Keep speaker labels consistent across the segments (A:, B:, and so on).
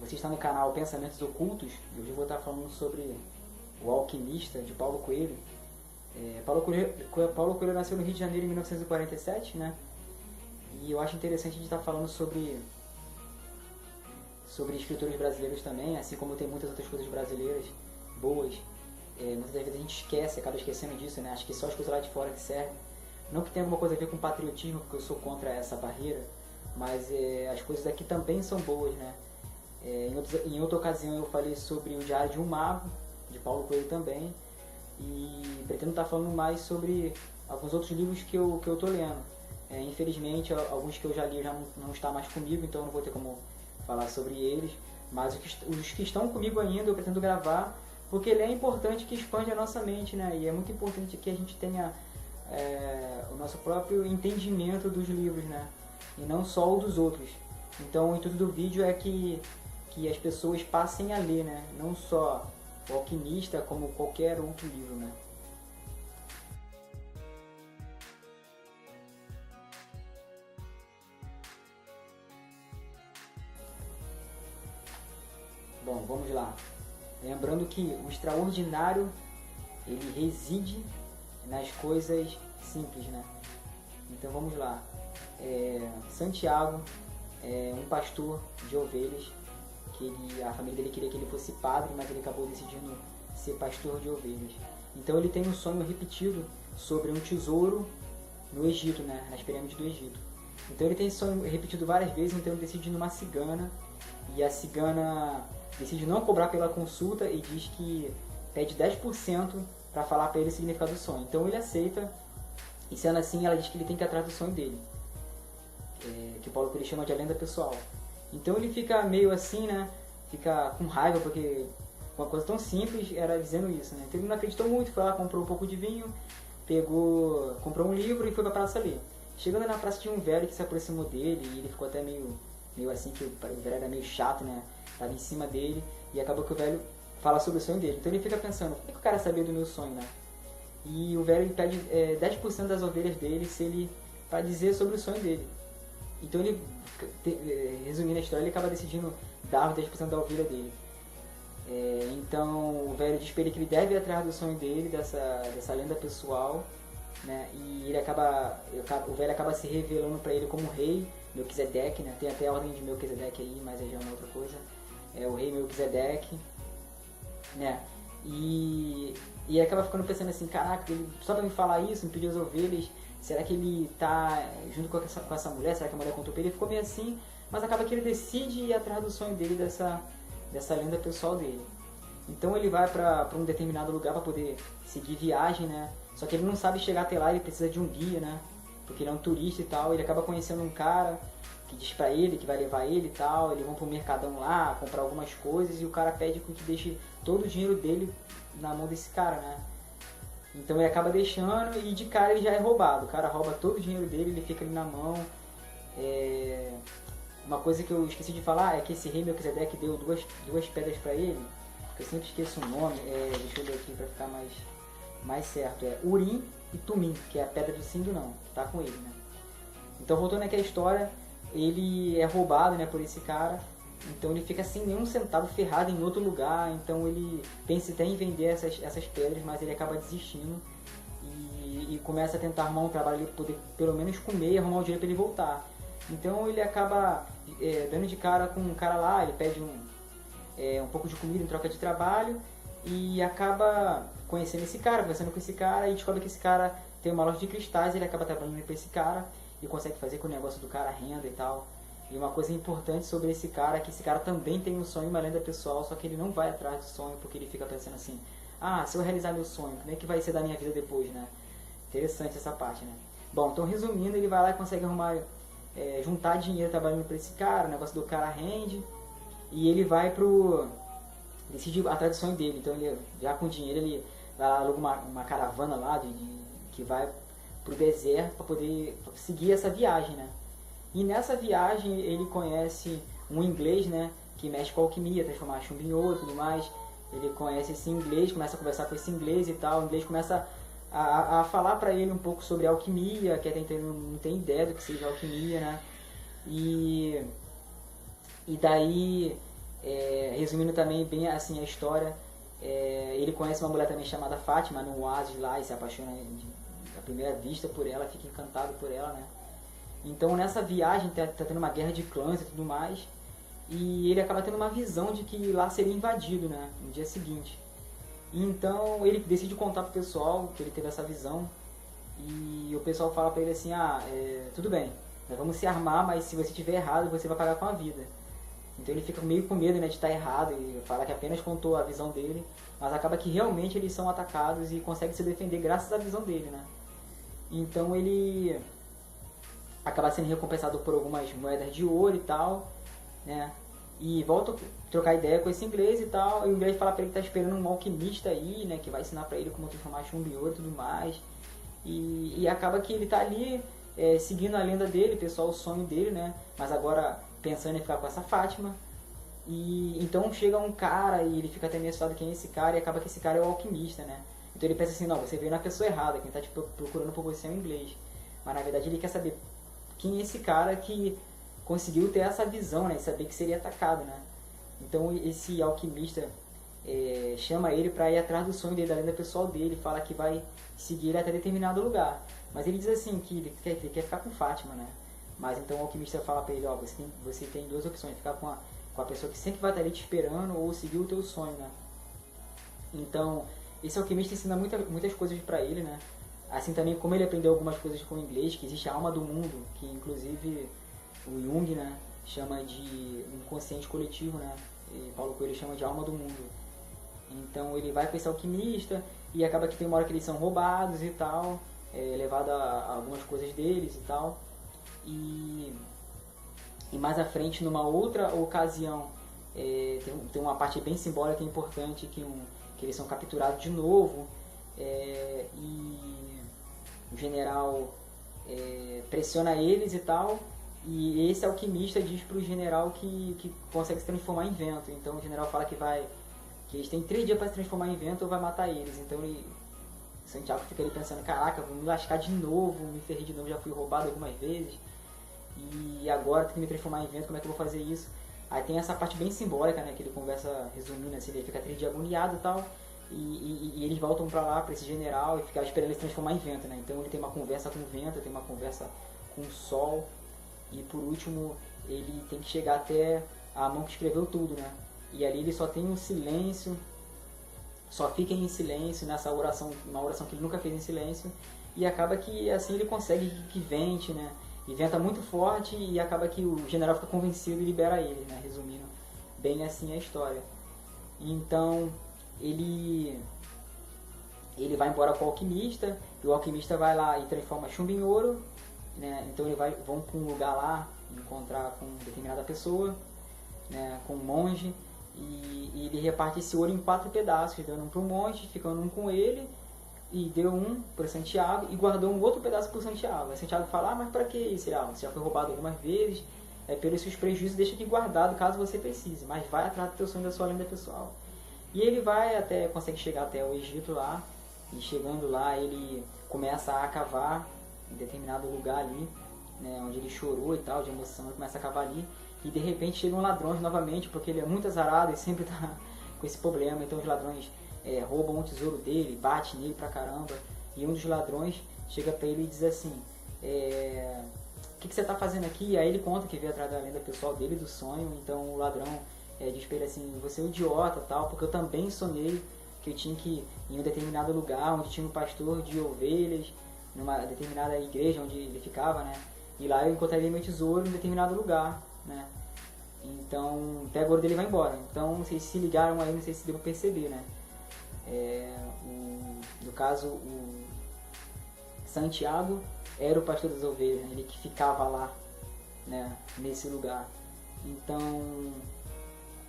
A: Você está no canal Pensamentos Ocultos e hoje eu vou estar falando sobre O Alquimista, de Paulo Coelho. Paulo Coelho nasceu no Rio de Janeiro em 1947, né? E eu acho interessante a gente estar falando sobre escritores brasileiros também, assim como tem muitas outras coisas brasileiras boas. Muitas vezes a gente acaba esquecendo disso, né? Acho que só as coisas lá de fora que servem. Não que tenha alguma coisa a ver com patriotismo, porque eu sou contra essa barreira, mas as coisas aqui também são boas, né? Em outra ocasião eu falei sobre o Diário de um Mago, de Paulo Coelho também, e pretendo estar falando mais sobre alguns outros livros que eu estou lendo. Infelizmente, alguns que eu já li já não está mais comigo, então eu não vou ter como falar sobre eles, mas os que estão comigo ainda eu pretendo gravar, porque ele é importante, que expande a nossa mente, né? E é muito importante que a gente tenha o nosso próprio entendimento dos livros, né? E não só o dos outros. Então o intuito do vídeo é que as pessoas passem a ler, né? Não só O Alquimista, como qualquer outro livro, né? Bom, vamos lá. Lembrando que o extraordinário, ele reside nas coisas simples, né? Então vamos lá. Santiago é um pastor de ovelhas, que a família dele queria que ele fosse padre, mas ele acabou decidindo ser pastor de ovelhas. Então ele tem um sonho repetido sobre um tesouro no Egito, né? Nas pirâmides do Egito. Então ele tem esse sonho repetido várias vezes, então ele decide ir numa cigana, e a cigana decide não cobrar pela consulta e diz que pede 10% para falar para ele o significado do sonho. Então ele aceita, e sendo assim, ela diz que ele tem que ir atrás do sonho dele, que o Paulo Coelho chama de a lenda pessoal. Então ele fica meio assim, né? Fica com raiva, porque uma coisa tão simples era dizendo isso, né? Então ele não acreditou muito, foi lá, comprou um pouco de vinho, comprou um livro e foi para a praça ler. Chegando na praça tinha um velho que se aproximou dele, e ele ficou até meio assim, que o velho era meio chato, né? Tava em cima dele, e acabou que o velho fala sobre o sonho dele. Então ele fica pensando, por que o cara sabia do meu sonho, né? E o velho pede 10% das ovelhas dele para dizer sobre o sonho dele. Então ele, resumindo a história, ele acaba decidindo dar os 10% da ovelha dele. Então o velho diz para ele que ele deve ir atrás do sonho dele, dessa lenda pessoal, né? E o velho acaba se revelando para ele como rei Melquisedeque, né? Tem até a ordem de Melquisedeque aí, mas aí já é uma outra coisa. É o rei Melquisedeque, né? E acaba ficando pensando assim, caraca, ele só para me falar isso, me pedir as ovelhas, será que ele tá junto com essa mulher? Será que a mulher contou pra ele? Ele ficou meio assim, mas acaba que ele decide ir atrás do sonho dele, dessa lenda pessoal dele. Então ele vai para um determinado lugar para poder seguir viagem, né? Só que ele não sabe chegar até lá, ele precisa de um guia, né? Porque ele é um turista e tal. Ele acaba conhecendo um cara que diz pra ele que vai levar ele e tal. Eles vão pro mercadão lá, comprar algumas coisas, e o cara pede que deixe todo o dinheiro dele na mão desse cara, né? Então ele acaba deixando, e de cara ele já é roubado. O cara rouba todo o dinheiro dele, ele fica ali na mão. Uma coisa que eu esqueci de falar é que esse rei Melquisedeque deu duas pedras pra ele, que eu sempre esqueço o nome. Deixa eu ler aqui pra ficar mais certo. É Urim e Tumim, que é a pedra do sim e do não, que tá com ele, né? Então, voltando aqui à história, ele é roubado, né, por esse cara. Então ele fica sem nenhum centavo, ferrado em outro lugar. Então ele pensa até em vender essas pedras, mas ele acaba desistindo e começa a tentar arrumar um trabalho para poder pelo menos comer e arrumar o dinheiro para ele voltar. Então ele acaba dando de cara com um cara lá, ele pede um pouco de comida em troca de trabalho, e acaba conhecendo esse cara, conversando com esse cara, e descobre que esse cara tem uma loja de cristais. Ele acaba trabalhando para esse cara e consegue fazer com o negócio do cara renda e tal. E uma coisa importante sobre esse cara é que esse cara também tem um sonho, uma lenda pessoal, só que ele não vai atrás do sonho, porque ele fica pensando assim, se eu realizar meu sonho, como é que vai ser da minha vida depois, né? Interessante essa parte, né? Bom, então resumindo, ele vai lá e consegue juntar dinheiro trabalhando para esse cara, o negócio do cara rende, e ele vai decide atrás do sonho dele. Então ele, já com dinheiro, ele vai lá, aluga uma caravana lá que vai pro deserto para poder seguir essa viagem, né? E nessa viagem ele conhece um inglês, né, que mexe com a alquimia, transformar chumbo em ouro e tudo mais. Ele conhece esse inglês, começa a conversar com esse inglês e tal. O inglês começa a falar para ele um pouco sobre alquimia, que até então ele não tem ideia do que seja alquimia, né? E, e daí, resumindo também bem assim a história, ele conhece uma mulher também chamada Fátima no oásis lá e se apaixona à primeira vista por ela, fica encantado por ela, né? Então nessa viagem tá tendo uma guerra de clãs e tudo mais, e ele acaba tendo uma visão de que lá seria invadido, né, no dia seguinte. E então ele decide contar pro pessoal que ele teve essa visão, e o pessoal fala pra ele assim, tudo bem, nós vamos se armar, mas se você tiver errado, você vai pagar com a vida. Então ele fica meio com medo, né, de estar errado e fala que apenas contou a visão dele, mas acaba que realmente eles são atacados e consegue se defender graças à visão dele, né. Então ele acaba sendo recompensado por algumas moedas de ouro e tal, né? E volta a trocar ideia com esse inglês e tal, e o inglês fala pra ele que tá esperando um alquimista aí, né? Que vai ensinar pra ele como transformar chumbo em ouro e tudo mais. E acaba que ele tá ali seguindo a lenda dele, pessoal, o sonho dele, né? Mas agora pensando em ficar com essa Fátima. E então chega um cara e ele fica até meio assustado quem é esse cara, e acaba que esse cara é o alquimista, né? Então ele pensa assim, não, você veio na pessoa errada, quem tá te procurando por você é o inglês. Mas na verdade ele quer saber quem é esse cara que conseguiu ter essa visão, né, e saber que seria atacado, né? Então esse alquimista chama ele para ir atrás do sonho dele, da lenda pessoal dele, fala que vai seguir ele até determinado lugar. Mas ele diz assim que ele quer ficar com Fátima, né? Mas então o alquimista fala para ele, ó, você tem duas opções, ficar com a pessoa que sempre vai estar ali te esperando ou seguir o teu sonho, né? Então esse alquimista ensina muitas coisas para ele, né? Assim também como ele aprendeu algumas coisas com o inglês, que existe a alma do mundo, que inclusive o Jung, né, chama de inconsciente coletivo, né, e Paulo Coelho chama de alma do mundo. Então ele vai com esse alquimista e acaba que tem uma hora que eles são roubados e tal, levado a algumas coisas deles e tal. E mais à frente, numa outra ocasião, tem uma parte bem simbólica e importante que eles são capturados de novo, e o general pressiona eles e tal, e esse alquimista diz pro general que consegue se transformar em vento. Então o general fala que eles têm 3 dias para se transformar em vento ou vai matar eles. Então Santiago fica ali pensando, caraca, vou me lascar de novo, me ferrei de novo, já fui roubado algumas vezes, e agora tenho que me transformar em vento, como é que eu vou fazer isso? Aí tem essa parte bem simbólica, né, que ele conversa resumindo assim, ele fica 3 dias agoniado e tal, e eles voltam pra lá, pra esse general, e ficam esperando ele se transformar em vento, né? Então ele tem uma conversa com o vento, tem uma conversa com o sol, e por último ele tem que chegar até a mão que escreveu tudo, né? E ali ele só tem um silêncio, só fica em silêncio nessa oração, uma oração que ele nunca fez em silêncio, e acaba que assim ele consegue que vente, né? E venta muito forte, e acaba que o general fica convencido e libera ele, né? Resumindo bem assim a história. Então ele vai embora com o alquimista, e o alquimista vai lá e transforma chumbo em ouro, né? Então vão para um lugar lá encontrar com determinada pessoa, né? Com um monge, e ele reparte esse ouro em 4 pedaços, dando um para o monge, ficando um com ele, e deu um para Santiago e guardou um outro pedaço para Santiago. Aí Santiago fala, mas para que isso? Você já foi roubado algumas vezes, pelos seus prejuízos deixa aqui guardado caso você precise, mas vai atrás do teu sonho, da sua lenda pessoal. E ele consegue chegar até o Egito lá, e chegando lá ele começa a cavar em determinado lugar ali, né, onde ele chorou e tal, de emoção, ele começa a cavar ali, e de repente chegam ladrões novamente, porque ele é muito azarado e sempre tá com esse problema. Então os ladrões roubam o tesouro dele, batem nele pra caramba, e um dos ladrões chega pra ele e diz assim, o que você tá fazendo aqui? Aí ele conta que veio atrás da lenda pessoal dele, do sonho. Então o ladrão diz pra ele assim, você é um idiota tal, porque eu também sonhei que eu tinha que ir em um determinado lugar onde tinha um pastor de ovelhas, numa determinada igreja onde ele ficava, né? E lá eu encontraria meu tesouro em um determinado lugar, né? Então pega o ouro dele e vai embora. Então vocês se ligaram aí, não sei se deu pra perceber, né? No caso, o Santiago era o pastor das ovelhas, né? Ele que ficava lá, né? Nesse lugar. Então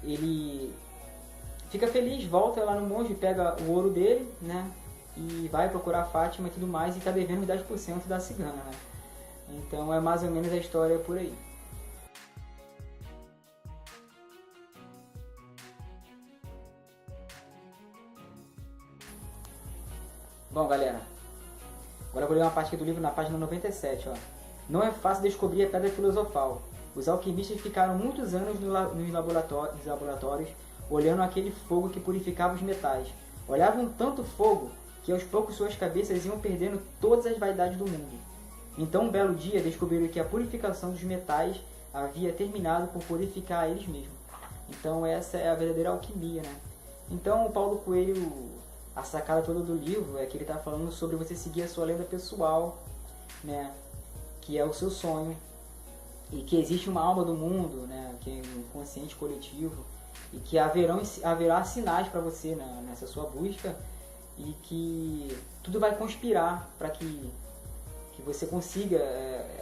A: ele fica feliz, volta lá no monge, pega o ouro dele, né? E vai procurar a Fátima e tudo mais, e tá devendo 10% da cigana, né? Então é mais ou menos a história por aí. Bom, galera, Agora eu vou ler uma parte aqui do livro na página 97, ó. Não é fácil descobrir a pedra filosofal. Os alquimistas ficaram muitos anos nos laboratórios olhando aquele fogo que purificava os metais. Olhavam tanto fogo que aos poucos suas cabeças iam perdendo todas as vaidades do mundo. Então, um belo dia, descobriram que a purificação dos metais havia terminado por purificar eles mesmos. Então, essa é a verdadeira alquimia, né? Então, o Paulo Coelho, a sacada toda do livro é que ele está falando sobre você seguir a sua lenda pessoal, né? Que é o seu sonho, e que existe uma alma do mundo, né? Que é um inconsciente coletivo, e que haverá sinais para você, né? Nessa sua busca, e que tudo vai conspirar para que você consiga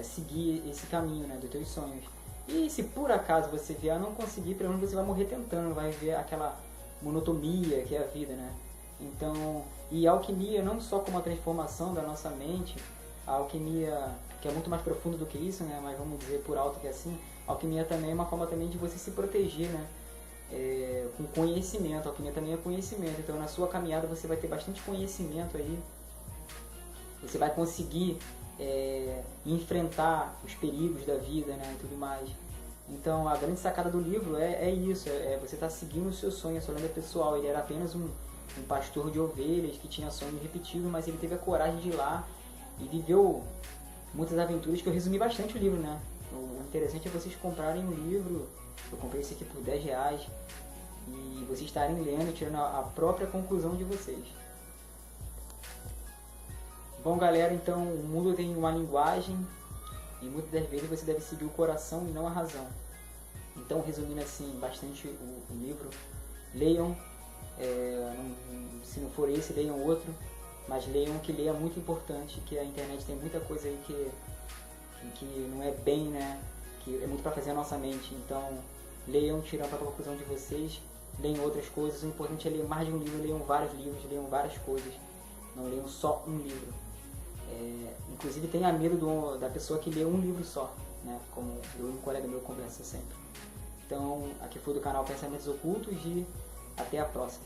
A: seguir esse caminho, né? Dos teus sonhos. E se por acaso você vier a não conseguir, pelo menos você vai morrer tentando, vai ver aquela monotonia que é a vida, né? Então, e a alquimia não só como a transformação da nossa mente, a alquimia que é muito mais profunda do que isso, né? Mas vamos dizer por alto que é assim, a alquimia também é uma forma também de você se proteger, né? Com conhecimento, a alquimia também é conhecimento, então na sua caminhada você vai ter bastante conhecimento aí, você vai conseguir enfrentar os perigos da vida, né? E tudo mais. Então a grande sacada do livro é isso, você está seguindo o seu sonho, a sua lenda pessoal. Ele era apenas um pastor de ovelhas que tinha sonhos repetidos, mas ele teve a coragem de ir lá e viveu muitas aventuras, que eu resumi bastante o livro, né? O interessante é vocês comprarem um livro, eu comprei esse aqui por R$10, e vocês estarem lendo e tirando a própria conclusão de vocês. Bom, galera, então o mundo tem uma linguagem, e muitas das vezes você deve seguir o coração e não a razão. Então, resumindo assim bastante o livro, leiam, se não for esse, leiam outro, mas leiam que leia muito importante, que a internet tem muita coisa aí que não é bem, né? Que é muito para fazer a nossa mente. Então, leiam, tirando a conclusão de vocês, leiam outras coisas. O importante é ler mais de um livro, leiam vários livros, leiam várias coisas, não leiam só um livro. Inclusive tenha medo da pessoa que lê um livro só, né? Como eu e um colega meu conversa sempre. Então, aqui foi do canal Pensamentos Ocultos e até a próxima.